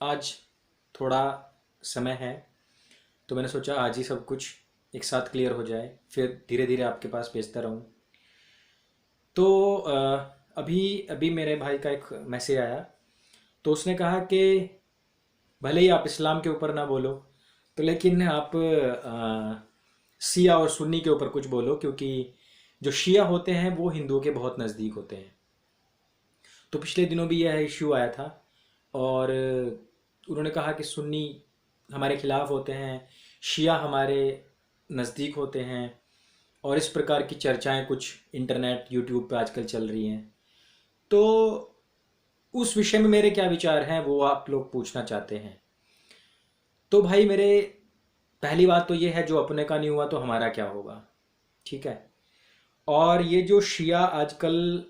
आज थोड़ा समय है, तो मैंने सोचा आज ही सब कुछ एक साथ क्लियर हो जाए, फिर धीरे धीरे आपके पास भेजता रहूँ। तो अभी अभी मेरे भाई का एक मैसेज आया। तो उसने कहा कि भले ही आप इस्लाम के ऊपर ना बोलो, तो लेकिन आप शिया और सुन्नी के ऊपर कुछ बोलो, क्योंकि जो शिया होते हैं वो हिंदुओं के बहुत नज़दीक होते हैं। तो पिछले दिनों भी यह इश्यू आया था, और उन्होंने कहा कि सुन्नी हमारे खिलाफ होते हैं, शिया हमारे नज़दीक होते हैं, और इस प्रकार की चर्चाएं कुछ इंटरनेट यूट्यूब पे आजकल चल रही हैं। तो उस विषय में मेरे क्या विचार हैं वो आप लोग पूछना चाहते हैं। तो भाई मेरे पहली बात तो ये है, जो अपने का नहीं हुआ तो हमारा क्या होगा। ठीक है। और ये जो शिया आजकल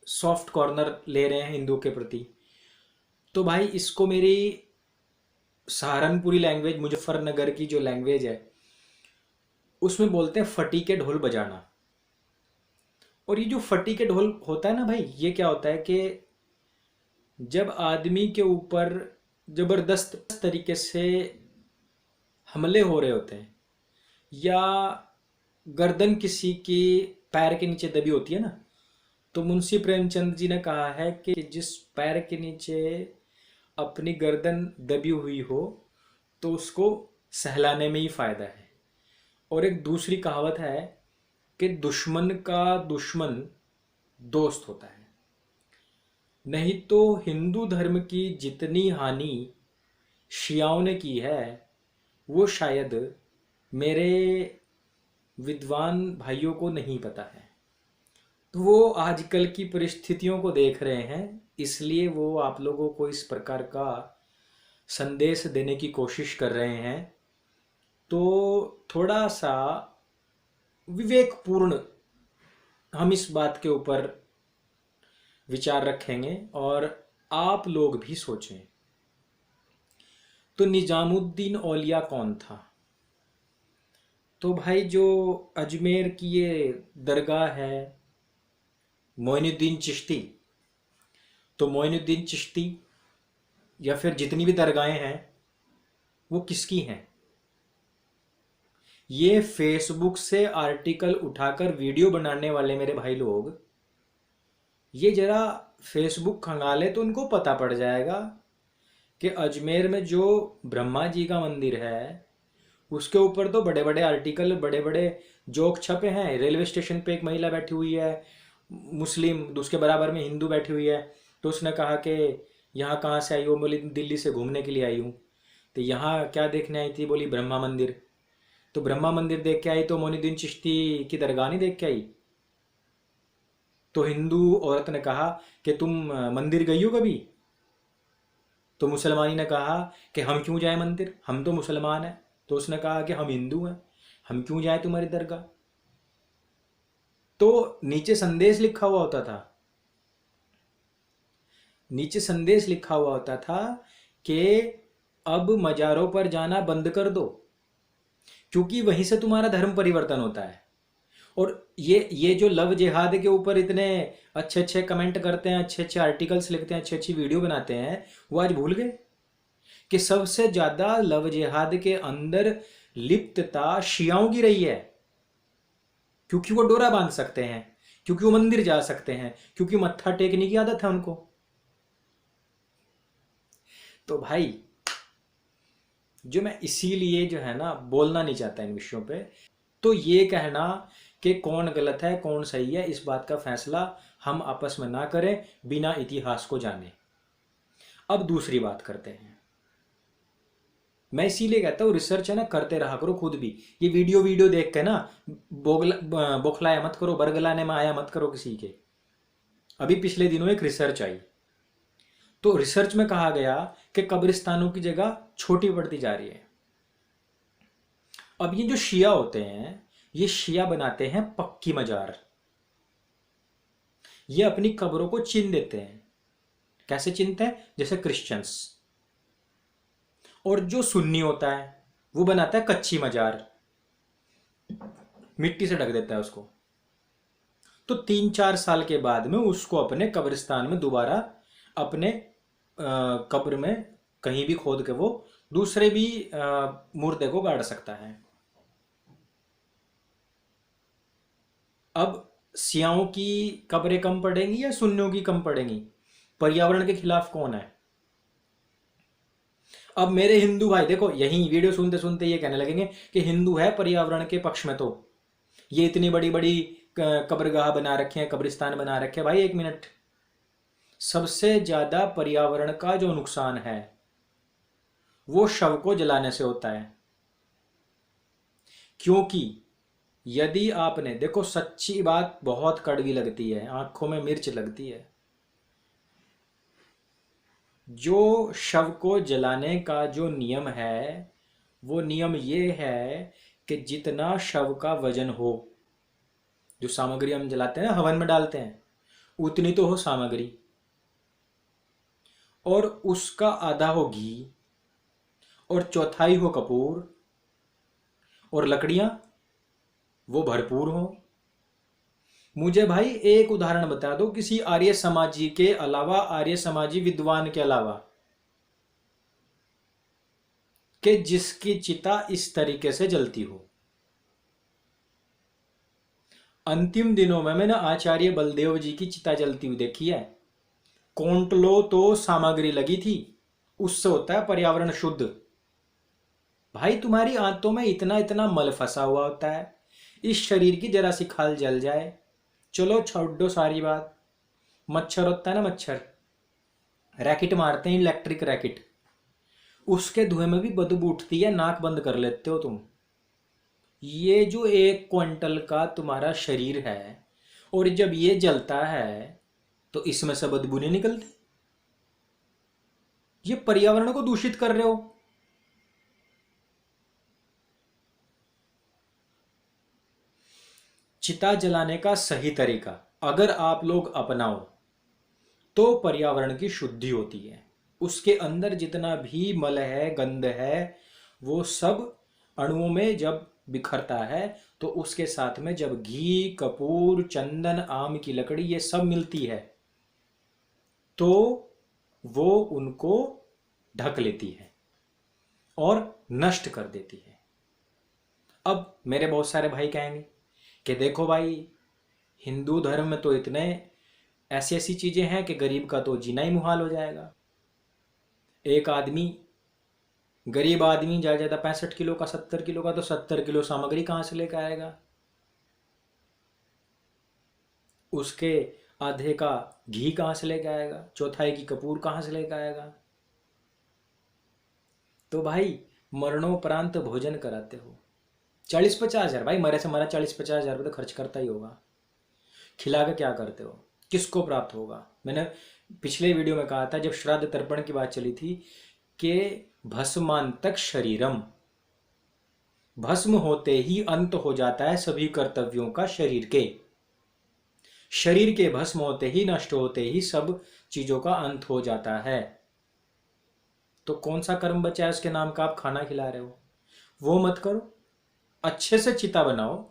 सॉफ्ट कॉर्नर ले रहे हैं हिंदुओं के प्रति, तो भाई इसको मेरी सहारनपुरी लैंग्वेज, मुजफ्फरनगर की जो लैंग्वेज है उसमें बोलते हैं फटी के ढोल बजाना। और ये जो फटी के ढोल होता है ना भाई, ये क्या होता है कि जब आदमी के ऊपर ज़बरदस्त तरीके से हमले हो रहे होते हैं, या गर्दन किसी की पैर के नीचे दबी होती है ना, तो मुंशी प्रेमचंद जी ने कहा है कि जिस पैर के नीचे अपनी गर्दन दबी हुई हो तो उसको सहलाने में ही फायदा है। और एक दूसरी कहावत है कि दुश्मन का दुश्मन दोस्त होता है। नहीं तो हिंदू धर्म की जितनी हानि शियाओं ने की है वो शायद मेरे विद्वान भाइयों को नहीं पता है। तो वो आजकल की परिस्थितियों को देख रहे हैं, इसलिए वो आप लोगों को इस प्रकार का संदेश देने की कोशिश कर रहे हैं। तो थोड़ा सा विवेकपूर्ण हम इस बात के ऊपर विचार रखेंगे, और आप लोग भी सोचें। तो निजामुद्दीन औलिया कौन था? तो भाई जो अजमेर की ये दरगाह है मोइनुद्दीन चिश्ती, तो मोइनुद्दीन चिश्ती या फिर जितनी भी दरगाहें हैं वो किसकी हैं? ये फेसबुक से आर्टिकल उठाकर वीडियो बनाने वाले मेरे भाई लोग, ये जरा फेसबुक खंगाले तो उनको पता पड़ जाएगा कि अजमेर में जो ब्रह्मा जी का मंदिर है उसके ऊपर तो बड़े बड़े आर्टिकल, बड़े बड़े जोक छपे हैं। रेलवे स्टेशन पे एक महिला बैठी हुई है मुस्लिम, उसके बराबर में हिंदू बैठी हुई है, तो उसने कहा कि यहाँ कहाँ से आई हो? बोली दिल्ली से घूमने के लिए आई हूँ। तो यहाँ क्या देखने आई थी? बोली ब्रह्मा मंदिर। तो ब्रह्मा मंदिर देख के आई तो मोइनुद्दीन चिश्ती की दरगाह नहीं देख के आई? तो हिंदू औरत ने कहा कि तुम मंदिर गई हो कभी? तो मुसलमानी ने कहा कि हम क्यों जाए मंदिर, हम तो मुसलमान हैं। तो उसने कहा कि हम हिंदू हैं, हम क्यों जाए तुम्हारी दरगाह। तो नीचे संदेश लिखा हुआ होता था, नीचे संदेश लिखा हुआ होता था कि अब मज़ारों पर जाना बंद कर दो, क्योंकि वहीं से तुम्हारा धर्म परिवर्तन होता है। और ये जो लव जिहाद के ऊपर इतने अच्छे अच्छे कमेंट करते हैं, अच्छे अच्छे आर्टिकल्स लिखते हैं, अच्छी अच्छी वीडियो बनाते हैं, वो आज भूल गए कि सबसे ज़्यादा लव जिहाद के अंदर लिप्तता शियाओं की रही है। क्योंकि वो डोरा बांध सकते हैं, क्योंकि वो मंदिर जा सकते हैं, क्योंकि मत्था टेकने की आदत है उनको। तो भाई जो मैं इसीलिए जो है ना बोलना नहीं चाहता इन विषयों पे, तो ये कहना कि कौन गलत है कौन सही है, इस बात का फैसला हम आपस में ना करें बिना इतिहास को जाने। अब दूसरी बात करते हैं। मैं इसीलिए कहता हूँ रिसर्च है ना करते रहा करो खुद भी। ये वीडियो वीडियो देख के ना बौखलाया मत करो, बरगलाने में आया मत करो किसी के। अभी पिछले दिनों एक रिसर्च आई, तो रिसर्च में कहा गया कि कब्रिस्तानों की जगह छोटी पड़ती जा रही है। अब ये जो शिया होते हैं, ये शिया बनाते हैं पक्की मजार। ये अपनी कब्रों को चिन्ह देते हैं। कैसे चिन्हते हैं? जैसे क्रिश्चियंस। और जो सुन्नी होता है वो बनाता है कच्ची मजार, मिट्टी से ढक देता है उसको। तो 3-4 साल के बाद में उसको अपने कब्रिस्तान में दोबारा अपने कब्र में कहीं भी खोद के वो दूसरे भी मुर्दे को गाड़ सकता है। अब सियाओं की कब्रें कम पड़ेंगी या सुन्नियों की कम पड़ेंगी? पर्यावरण के खिलाफ कौन है? अब मेरे हिंदू भाई देखो, यही वीडियो सुनते सुनते ये कहने लगेंगे कि हिंदू है पर्यावरण के पक्ष में, तो ये इतनी बड़ी बड़ी कब्रगाह बना रखे हैं, कब्रिस्तान बना रखे हैं। भाई एक मिनट, सबसे ज्यादा पर्यावरण का जो नुकसान है वो शव को जलाने से होता है। क्योंकि यदि आपने देखो, सच्ची बात बहुत कड़वी लगती है, आंखों में मिर्च लगती है, जो शव को जलाने का जो नियम है वो नियम ये है कि जितना शव का वजन हो, जो सामग्री हम जलाते हैं ना, हवन में डालते हैं, उतनी तो हो सामग्री, और उसका आधा हो घी, और चौथाई हो कपूर, और लकड़ियां वो भरपूर हो। मुझे भाई एक उदाहरण बता दो किसी आर्य समाजी के अलावा, आर्य समाजी विद्वान के अलावा, कि जिसकी चिता इस तरीके से जलती हो। अंतिम दिनों में मैंने आचार्य बलदेव जी की चिता जलती हुई देखी है। कोंटलो तो सामग्री लगी थी, उससे होता है पर्यावरण शुद्ध। भाई तुम्हारी आंतों में इतना इतना मल फंसा हुआ होता है, इस शरीर की जरा सी खाल जल जाए, चलो छोड़ दो सारी बात। मच्छर होता है ना, मच्छर रैकेट मारते हैं, इलेक्ट्रिक रैकेट, उसके धुएं में भी बदबू उठती है, नाक बंद कर लेते हो तुम। ये जो 1 क्विंटल का तुम्हारा शरीर है, और जब ये जलता है तो इसमें से बदबू नहीं निकलती। ये पर्यावरण को दूषित कर रहे हो। चिता जलाने का सही तरीका अगर आप लोग अपनाओ तो पर्यावरण की शुद्धि होती है। उसके अंदर जितना भी मल है, गंध है, वो सब अणुओं में जब बिखरता है तो उसके साथ में जब घी, कपूर, चंदन, आम की लकड़ी ये सब मिलती है तो वो उनको ढक लेती है और नष्ट कर देती है। अब मेरे बहुत सारे भाई कहेंगे कि देखो भाई, हिंदू धर्म में तो इतने ऐसी ऐसी चीजें हैं कि गरीब का तो जीना ही मुहाल हो जाएगा। एक आदमी, गरीब आदमी ज्यादा ज्यादा 65 किलो का, 70 किलो का, तो 70 किलो सामग्री कहाँ से लेकर आएगा? उसके आधे का घी कहाँ से लेकर आएगा? चौथाई की कपूर कहाँ से लेकर आएगा? तो भाई मरणोपरांत भोजन कराते हो, 40-50 हज़ार, भाई मरे से मरा 40-50 हज़ार रुपये तो खर्च करता ही होगा। खिला के क्या करते हो? किसको प्राप्त होगा? मैंने पिछले वीडियो में कहा था जब श्राद्ध तर्पण की बात चली थी कि भस्मांतक शरीरम, भस्म होते ही अंत हो जाता है सभी कर्तव्यों का शरीर के। शरीर के भस्म होते ही, नष्ट होते ही सब चीजों का अंत हो जाता है। तो कौन सा कर्म बचा है उसके नाम का आप खाना खिला रहे हो? वो मत करो, अच्छे से चिता बनाओ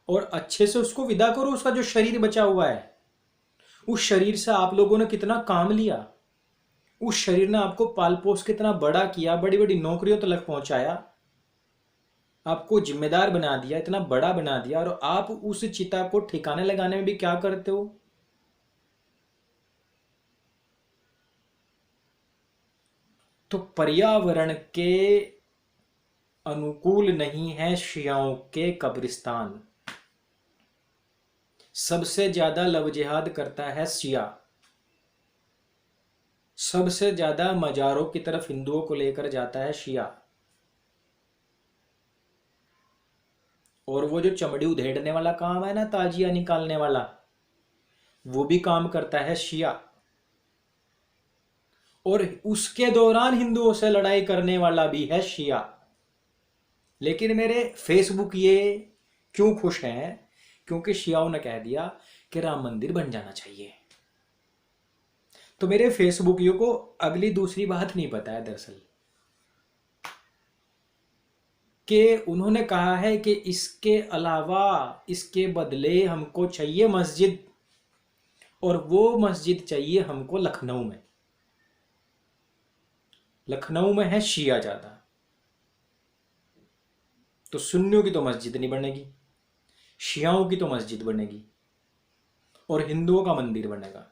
और अच्छे से उसको विदा करो। उसका जो शरीर बचा हुआ है, उस शरीर से आप लोगों ने कितना काम लिया, उस शरीर ने आपको पाल पोस कितना बड़ा किया, बड़ी बड़ी नौकरियों तक पहुंचाया, आपको जिम्मेदार बना दिया, इतना बड़ा बना दिया, और आप उस चिता को ठिकाने लगाने में भी क्या करते हो? तो पर्यावरण के अनुकूल नहीं है शियाओं के कब्रिस्तान। सबसे ज्यादा लव जिहाद करता है शिया, सबसे ज्यादा मजारों की तरफ हिंदुओं को लेकर जाता है शिया, और वो जो चमड़ी उधेड़ने वाला काम है ना, ताजिया निकालने वाला, वो भी काम करता है शिया, और उसके दौरान हिंदुओं से लड़ाई करने वाला भी है शिया। लेकिन मेरे फेसबुक ये क्यों खुश हैं? क्योंकि शियाओं ने कह दिया कि राम मंदिर बन जाना चाहिए। तो मेरे फेसबुकियों को अगली दूसरी बात नहीं पता है दरअसल, कि उन्होंने कहा है कि इसके अलावा, इसके बदले हमको चाहिए मस्जिद, और वो मस्जिद चाहिए हमको लखनऊ में। लखनऊ में है शिया ज़्यादा, तो सुन्नियों की तो मस्जिद नहीं बनेगी, शियाओं की तो मस्जिद बनेगी और हिंदुओं का मंदिर बनेगा।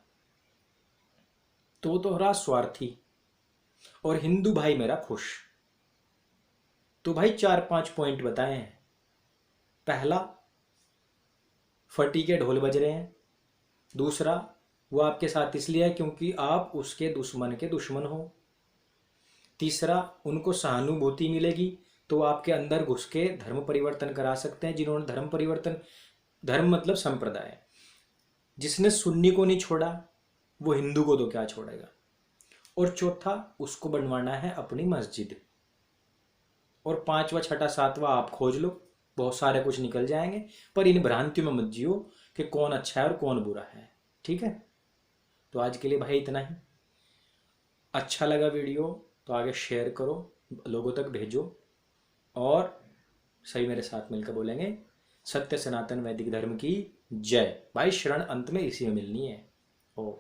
तो रहा स्वार्थी, और हिंदू भाई मेरा खुश। तो भाई 4-5 पॉइंट बताए हैं। पहला, फटी के ढोल बज रहे हैं। दूसरा, वो आपके साथ इसलिए है क्योंकि आप उसके दुश्मन के दुश्मन हो। तीसरा, उनको सहानुभूति मिलेगी तो आपके अंदर घुस के धर्म परिवर्तन करा सकते हैं। जिन्होंने धर्म परिवर्तन, धर्म मतलब संप्रदाय, जिसने सुन्नी को नहीं छोड़ा वो हिंदू को तो क्या छोड़ेगा। और चौथा, उसको बनवाना है अपनी मस्जिद। और पांचवा, छठा, सातवां आप खोज लो, बहुत सारे कुछ निकल जाएंगे। पर इन भ्रांतियों में मत जियो कि कौन अच्छा है और कौन बुरा है। ठीक है, तो आज के लिए भाई इतना ही। अच्छा लगा वीडियो तो आगे शेयर करो, लोगों तक भेजो, और सभी मेरे साथ मिलकर बोलेंगे सत्य सनातन वैदिक धर्म की जय। भाई शरण अंत में इसी में मिलनी है। ओ